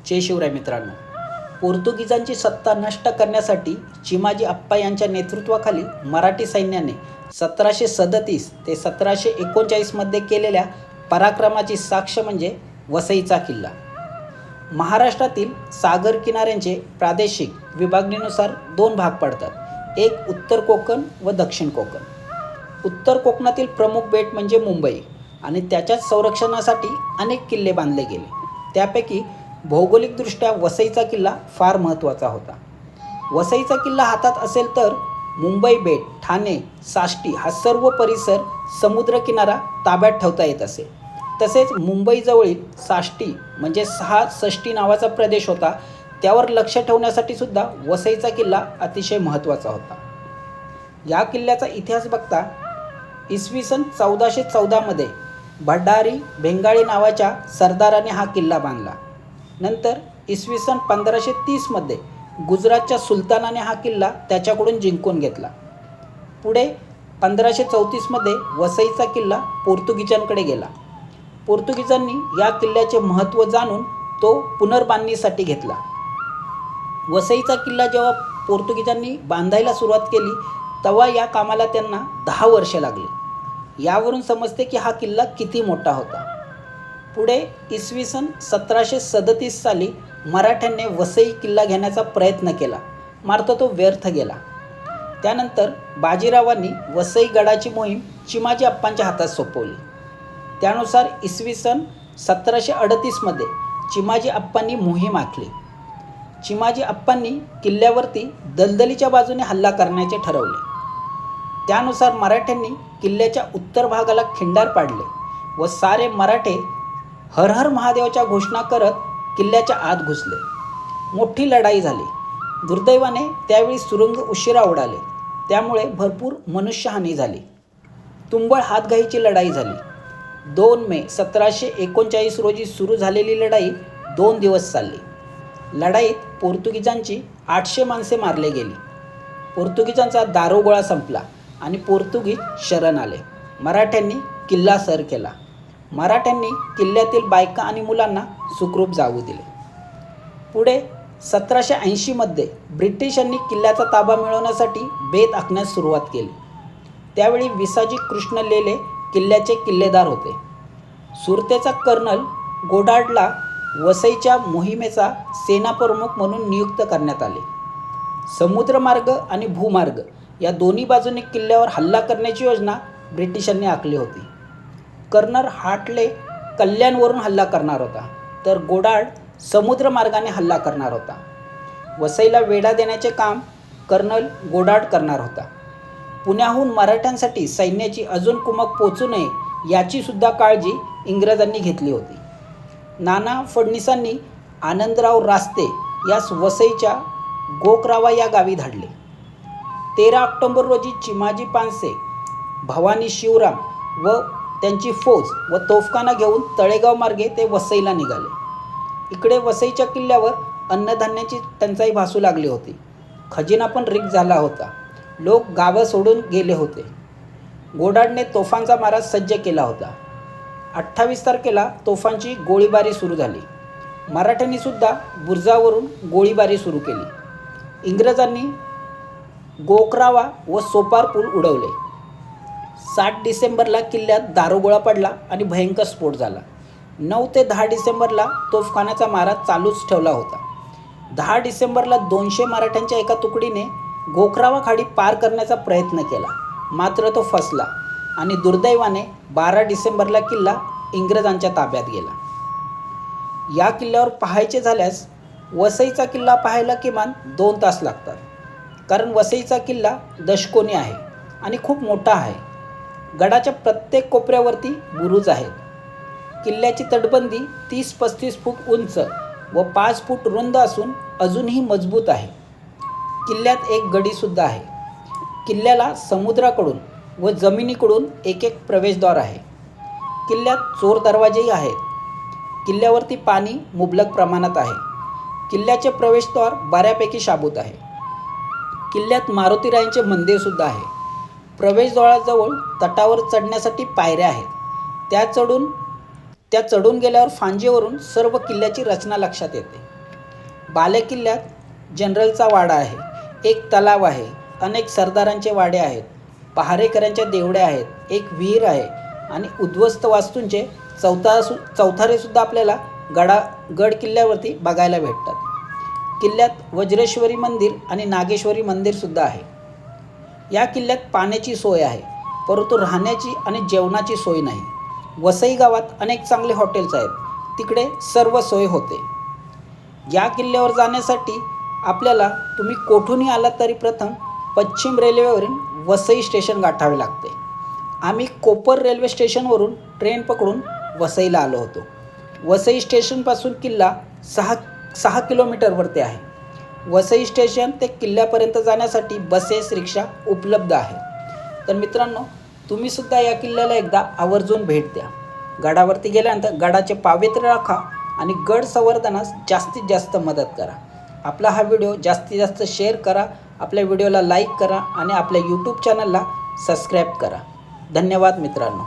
जय शिवराय मित्रांनो. पोर्तुगीजांची सत्ता नष्ट करण्यासाठी चिमाजी अप्पा यांच्या नेतृत्वाखाली मराठी सैन्याने 1737 ते 1739 मध्ये केलेल्या पराक्रमाची साक्ष म्हणजे वसईचा किल्ला. महाराष्ट्रातील सागर किनाऱ्यांचे प्रादेशिक विभागणीनुसार दोन भाग पडतात, एक उत्तर कोकण व दक्षिण कोकण. उत्तर कोकणातील प्रमुख बेट म्हणजे मुंबई आणि त्याच्याच संरक्षणासाठी अनेक किल्ले बांधले गेले. त्यापैकी भौगोलिकदृष्ट्या वसईचा किल्ला फार महत्त्वाचा होता. वसईचा किल्ला हातात असेल तर मुंबई बेट, ठाणे, साष्टी हा सर्व परिसर समुद्रकिनारा ताब्यात ठेवता येत असे. तसेच मुंबईजवळील साष्टी म्हणजे 6 नावाचा प्रदेश होता, त्यावर लक्ष ठेवण्यासाठी सुद्धा वसईचा किल्ला अतिशय महत्त्वाचा होता. या किल्ल्याचा इतिहास बघता इसवी सन 1414 मध्ये भंडारी बेंगाळी नावाच्या सरदाराने हा किल्ला बांधला. नंतर इसवी सन 1530 मध्ये गुजरातच्या सुलतानाने हा किल्ला त्याच्याकडून जिंकून घेतला. पुढे 1534 मध्ये वसईचा किल्ला पोर्तुगीजांकडे गेला. पोर्तुगीजांनी या किल्ल्याचे महत्त्व जाणून तो पुनर्बांधणीसाठी घेतला. वसईचा किल्ला जेव्हा पोर्तुगीजांनी बांधायला सुरुवात केली तेव्हा या कामाला त्यांना 10 वर्षे लागली. यावरून समजते की हा किल्ला किती मोठा होता. पुढे इसवी सन 1737 साली मराठ्यांनी वसई किल्ला घेण्याचा प्रयत्न केला, मात्र तो व्यर्थ गेला. त्यानंतर बाजीरावांनी वसई गडाची मोहीम चिमाजी अप्पांच्या हातात सोपवली. त्यानुसार इसवी सन 1738 मध्ये चिमाजी अप्पांनी मोहीम आखली. चिमाजी अप्पांनी किल्ल्यावरती दलदलीच्या बाजूने हल्ला करण्याचे ठरवले. त्यानुसार मराठ्यांनी किल्ल्याच्या उत्तर भागाला खिंडार पाडले व सारे मराठे हर हर महादेवाच्या घोषणा करत किल्ल्याच्या आत घुसले. मोठी लढाई झाली. दुर्दैवाने त्यावेळी सुरुंग उशिरा उडाले, त्यामुळे भरपूर मनुष्यहानी झाली. तुंबळ हातघाईची लढाई झाली. 2 मे 1739 रोजी सुरू झालेली लढाई 2 दिवस चालली. लढाईत पोर्तुगीजांची 800 माणसे मारले गेली. पोर्तुगीजांचा दारुगोळा संपला आणि पोर्तुगीज शरण आले. मराठ्यांनी किल्ला सर केला. मराठ्यांनी किल्ल्यातील बायका आणि मुलांना सुखरूप जाऊ दिले. पुढे 1780 मध्ये ब्रिटिशांनी किल्ल्याचा ताबा मिळवण्यासाठी बेत आखण्यास सुरुवात केली. त्यावेळी विसाजी कृष्ण लेले किल्ल्याचे किल्लेदार होते. सुरतेचा कर्नल गोडार्डला वसईच्या मोहिमेचा सेनाप्रमुख म्हणून नियुक्त करण्यात आले. समुद्रमार्ग आणि भूमार्ग या दोन्ही बाजूने किल्ल्यावर हल्ला करण्याची योजना ब्रिटिशांनी आखली होती. कर्नल हार्टले कल्याणवरून हल्ला करणार होता, तर गोडार्ड समुद्रमार्गाने हल्ला करणार होता. वसईला वेढा देण्याचे काम कर्नल गोडार्ड करणार होता. पुण्याहून मराठ्यांसाठी सैन्याची अजून कुमक पोचू नये याची सुद्धा काळजी इंग्रजांनी घेतली होती. नाना फडणीसांनी आनंदराव रास्ते यास वसईच्या गोकरावा या गावी धाडले. 13 ऑक्टोबर रोजी चिमाजी पानसे, भवानी शिवराम व त्यांची फौज व तोफखाना घेऊन तळेगाव मार्गे ते वसईला निघाले. इकडे वसईच्या किल्ल्यावर अन्नधान्याची टंचाई भासू लागली होती. खजिना पण रिक्त झाला होता. लोक गावं सोडून गेले होते. गोडार्डने तोफांचा मारा सज्ज केला होता. 28 तारखेला तोफांची गोळीबारी सुरू झाली. मराठ्यांनी सुद्धा बुर्जावरून गोळीबारी सुरू केली. इंग्रजांनी गोकरावा व सोपार पूल उडवले. 7 डिसेंबरला किल्ल्यात दारुगोळा पडला आणि भयंकर स्फोट झाला. 9 ते 10 डिसेंबरला तोफखान्याचा मारा चालूच ठेवला होता. 10 डिसेंबरला 200 मराठ्यांच्या एका तुकडीने गोखरावा खाडी पार करण्याचा प्रयत्न केला, मात्र तो फसला आणि दुर्दैवाने 12 डिसेंबरला किल्ला इंग्रजांच्या ताब्यात गेला. या किल्ल्यावर पाहायचे झाल्यास वसईचा किल्ला पाहायला किमान 2 तास लागतात, कारण वसईचा किल्ला दशकोनी आहे आणि खूप मोठा आहे. गडाच्या प्रत्येक कोपऱ्यावरती बुरुज आहेत. किल्ल्याची तटबंदी 30-35 फूट उंच व 5 फूट रुंद असून अजूनही मजबूत आहे. किल्ल्यात एक गडीसुद्धा आहे. किल्ल्याला समुद्राकडून व जमिनीकडून एक प्रवेशद्वार आहे. किल्ल्यात चोर दरवाजेही आहेत. किल्ल्यावरती पाणी मुबलक प्रमाणात आहे. किल्ल्याचे प्रवेशद्वार बऱ्यापैकी शाबूत आहे. किल्ल्यात मारुतीरायांचे मंदिरसुद्धा आहे. प्रवेशद्वाराजवळ तटावर चढण्यासाठी पायऱ्या आहेत. त्या चढून गेल्यावर फांजीवरून सर्व किल्ल्याची रचना लक्षात येते. बालेकिल्ल्यात जनरलचा वाडा आहे, एक तलाव आहे, अनेक सरदारांचे वाडे आहेत, पहारेकऱ्यांच्या देवड्या आहेत, एक विहीर आहे आणि उद्ध्वस्त वास्तूंचे चौथारेसुद्धा आपल्याला गड किल्ल्यावरती बघायला भेटतात. किल्ल्यात वज्रेश्वरी मंदिर आणि नागेश्वरी मंदिरसुद्धा आहे. या किल्ल्यात पाण्याची सोय आहे, परंतु राहण्याची आणि जेवणाची सोय नाही. वसई गावात अनेक चांगले हॉटेल्स आहेत, तिकडे सर्व सोय होते. या किल्ल्यावर जाण्यासाठी आपल्याला तुम्ही कोठूनही आलात तरी प्रथम पश्चिम रेल्वेवरून वसई स्टेशन गाठावे लागते. आम्ही कोपर रेल्वे स्टेशनवरून ट्रेन पकडून वसईला आलो होतो. वसई स्टेशनपासून किल्ला 6 किलोमीटरवरती आहे. वसई स्टेशन ते किल्ल्यापर्यंत जाण्यासाठी बसेस, रिक्षा उपलब्ध आहे. तर मित्रांनो, तुम्हीसुद्धा या किल्ल्याला एकदा आवर्जून भेट द्या. गडावरती गेल्यानंतर गडाचे पावित्र्य राखा आणि गड संवर्धनास जास्तीत जास्त मदत करा. आपला हा व्हिडिओ जास्तीत जास्त शेअर करा, आपल्या व्हिडिओला लाईक करा आणि आपल्या यूट्यूब चॅनलला सबस्क्राईब करा. धन्यवाद मित्रांनो.